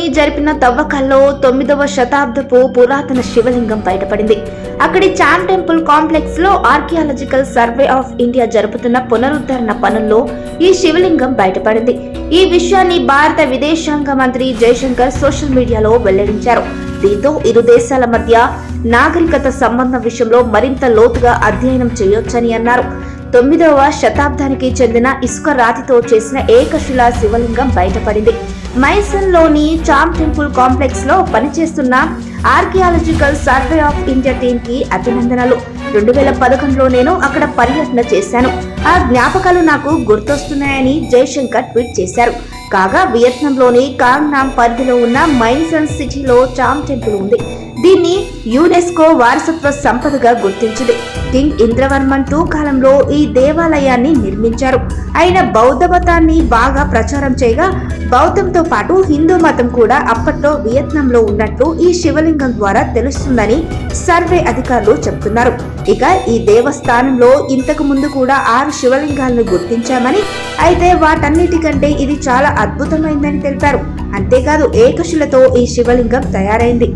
లోని జరిపిన తవ్వకాల్లో 9వ శతాబ్దపు పురాతన శివలింగం బయటపడింది. అక్కడి చామ్ టెంపుల్ కాంప్లెక్స్ లో ఆర్కియాలజికల్ సర్వే ఆఫ్ ఇండియా జరుపుతున్న పునరుద్ధరణ పనుల్లో ఈ శివలింగం బయటపడింది. ఈ విషయాన్ని భారత విదేశాంగ మంత్రి జయశంకర్ సోషల్ మీడియాలో వెల్లడించారు. దీంతో ఇరు దేశాల మధ్య నాగరికత సంబంధం విషయంలో మరింత లోతుగా అధ్యయనం చేయొచ్చని అన్నారు. 9వ శతాబ్దానికి చెందిన ఇసుక రాతితో చేసిన ఏకశిలా శివలింగం బయటపడింది. మైసన్ లోని చామ్ టెంపుల్ కాంప్లెక్స్ లో పనిచేస్తున్న archaeological survey of India team కి అభినందనలు. 2011లో నేను అక్కడ పర్యటన చేశాను. ఆ జ్ఞాపకాలు నాకు గుర్తొస్తున్నాయని జయశంకర్ ట్వీట్ చేశారు. కాగా వియత్నాంలోని కాంగ్ నామ్ పరిధిలో ఉన్న మైసన్ సిటీలో చామ్ టెంపుల్ ఉంది. దీన్ని యునెస్కో వారసత్వ సంపదగా గుర్తించింది. కింగ్ ఇంద్రవర్మన్ II కాలంలో ఈ దేవాలయాన్ని నిర్మించారు. ఆయన బౌద్ధ మతాన్ని బాగా ప్రచారం చేయగా బౌద్ధంతో పాటు హిందూ మతం కూడా అప్పట్లో వియత్నాంలో ఉన్నట్లు ఈ శివలింగం ద్వారా తెలుస్తుందని సర్వే అధికారులు చెబుతున్నారు. ఇక ఈ దేవస్థానంలో ఇంతకు ముందు కూడా 6 శివలింగాలను గుర్తించామని, అయితే వాటన్నిటికంటే ఇది చాలా అద్భుతమైందని తెలిపారు. అంతేకాదు ఏకశిలతో ఈ శివలింగం తయారైంది.